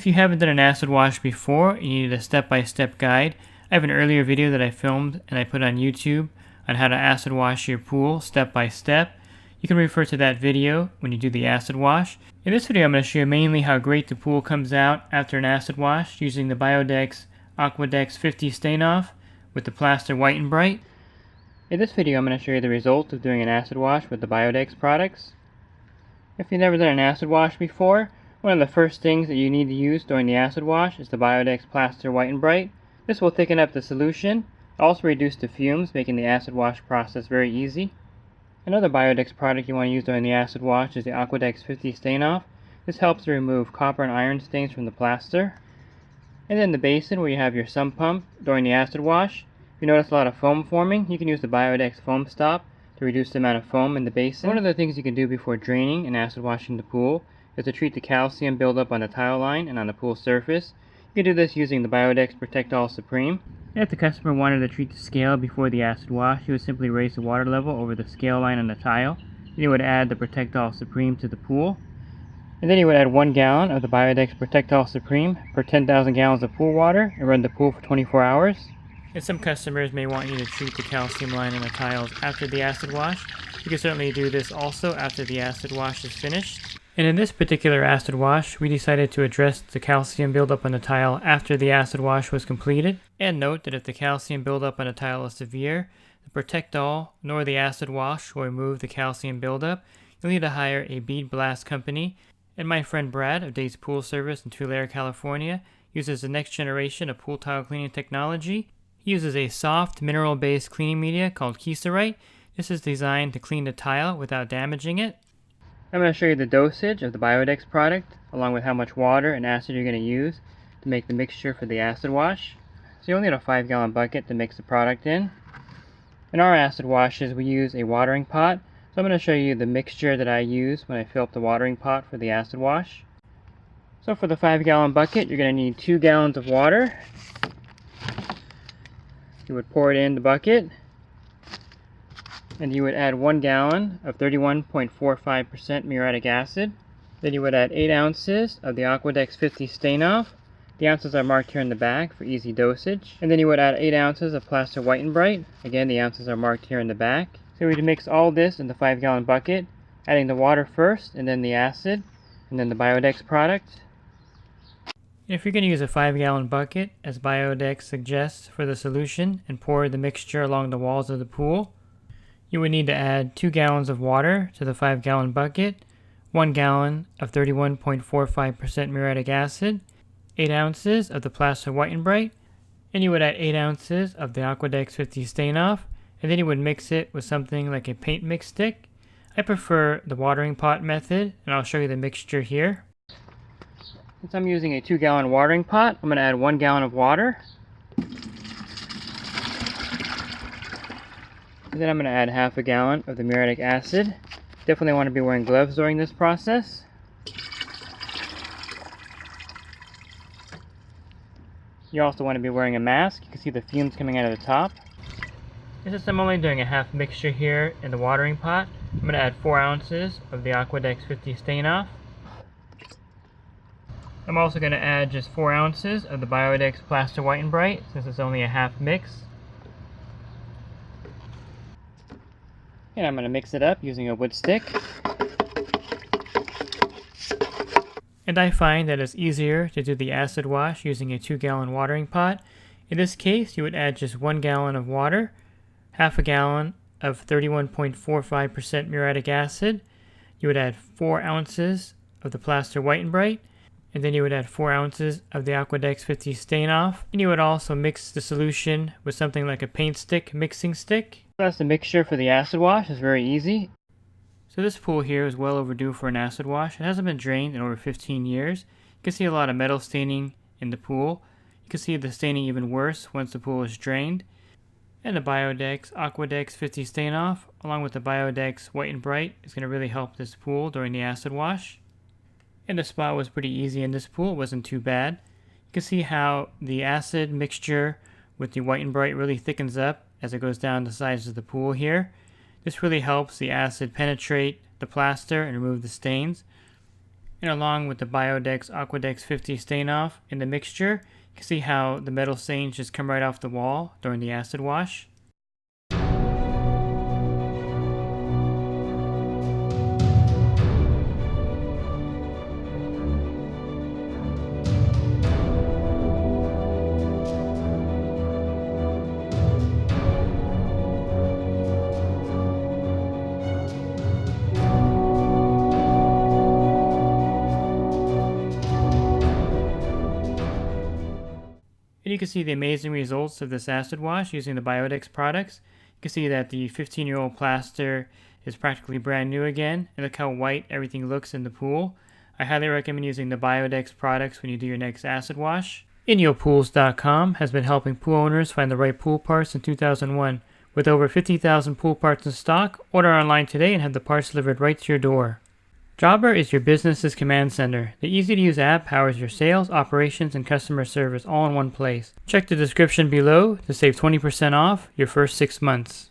If you haven't done an acid wash before and you need a step-by-step guide, I have an earlier video that I filmed and I put on YouTube on how to acid wash your pool step by step. You can refer to that video when you do the acid wash. In this video I'm going to show you mainly how great the pool comes out after an acid wash using the Bio-Dex AquaDex 50 stain off with the Plaster White and Brite. In this video I'm going to show you the results of doing an acid wash with the Bio-Dex products. If you've never done an acid wash before, one of the first things that you need to use during the acid wash is the Bio-Dex Plaster White and Brite. This will thicken up the solution, also reduce the fumes, making the acid wash process very easy. Another Bio-Dex product you want to use during the acid wash is the AquaDex 50 stain off. This helps to remove copper and iron stains from the plaster. And then the basin where you have your sump pump during the acid wash. If you notice a lot of foam forming, you can use the Bio-Dex foam stop to reduce the amount of foam in the basin. One of the things you can do before draining and acid washing the pool is to treat the calcium buildup on the tile line and on the pool surface. You can do this using the Bio-Dex Protect All Supreme. If the customer wanted to treat the scale before the acid wash, he would simply raise the water level over the scale line on the tile. Then he would add the Protect All Supreme to the pool. And then he would add 1 gallon of the Bio-Dex Protect All Supreme per 10,000 gallons of pool water and run the pool for 24 hours. And some customers may want you to treat the calcium line on the tiles after the acid wash. You can certainly do this also after the acid wash is finished. And in this particular acid wash, we decided to address the calcium buildup on the tile after the acid wash was completed. And note that if the calcium buildup on the tile is severe, the Protect All nor the acid wash will remove the calcium buildup. You'll need to hire a bead blast company. And my friend Brad of Dave's Pool Service in Tulare, California, uses the next generation of pool tile cleaning technology. He uses a soft mineral-based cleaning media called Rite. This is designed to clean the tile without damaging it. I'm going to show you the dosage of the Bio-Dex product, along with how much water and acid you're going to use to make the mixture for the acid wash. So you'll need a 5-gallon bucket to mix the product in. In our acid washes, we use a watering pot. So I'm going to show you the mixture that I use when I fill up the watering pot for the acid wash. So for the 5-gallon bucket, you're going to need 2 gallons of water. You would pour it in the bucket, and you would add 1 gallon of 31.45% muriatic acid. Then you would add 8 ounces of the AquaDex 50 stain off. The ounces are marked here in the back for easy dosage. And then you would add 8 ounces of Plaster White and Brite. Again, the ounces are marked here in the back. So we'd mix all this in the 5-gallon bucket, adding the water first, and then the acid, and then the Bio-Dex product. If you're going to use a 5-gallon bucket, as Bio-Dex suggests for the solution, and pour the mixture along the walls of the pool, you would need to add 2 gallons of water to the 5-gallon bucket, 1 gallon of 31.45% muriatic acid, 8 ounces of the Plaster White and Brite, and you would add 8 ounces of the AquaDex 50 stain off, and then you would mix it with something like a paint mix stick. I prefer the watering pot method, and I'll show you the mixture here. Since I'm using a 2-gallon watering pot, I'm going to add 1 gallon of water. And then I'm going to add half a gallon of the muriatic acid. Definitely want to be wearing gloves during this process. You also want to be wearing a mask. You can see the fumes coming out of the top. And since I'm only doing a half mixture here in the watering pot, I'm going to add 4 ounces of the AquaDex 50 stain off. I'm also going to add just 4 ounces of the Bio-Dex Plaster White and Brite, since it's only a half mix. And I'm going to mix it up using a wood stick. And I find that it's easier to do the acid wash using a 2-gallon watering pot. In this case, you would add just 1 gallon of water, half a gallon of 31.45% muriatic acid. You would add 4 ounces of the Plaster White and Brite, and then you would add 4 ounces of the AquaDex 50 stain off. And you would also mix the solution with something like a paint stick mixing stick. That's the mixture for the acid wash. It's very easy. So this pool here is well overdue for an acid wash. It hasn't been drained in over 15 years. You can see a lot of metal staining in the pool. You can see the staining even worse once the pool is drained. And the Bio-Dex AquaDex 50 stain off, along with the Bio-Dex White and Brite, is going to really help this pool during the acid wash. And the spot was pretty easy in this pool. It wasn't too bad. You can see how the acid mixture with the White and Brite really thickens up as it goes down the sides of the pool here. This really helps the acid penetrate the plaster and remove the stains. And along with the Bio-Dex AquaDex 50 stain off in the mixture, you can see how the metal stains just come right off the wall during the acid wash. And you can see the amazing results of this acid wash using the Bio-Dex products. You can see that the 15-year-old plaster is practically brand new again, and look how white everything looks in the pool. I highly recommend using the Bio-Dex products when you do your next acid wash. InyoPools.com has been helping pool owners find the right pool parts since 2001. With over 50,000 pool parts in stock, order online today and have the parts delivered right to your door. Jobber is your business's command center. The easy-to-use app powers your sales, operations, and customer service all in one place. Check the description below to save 20% off your first 6 months.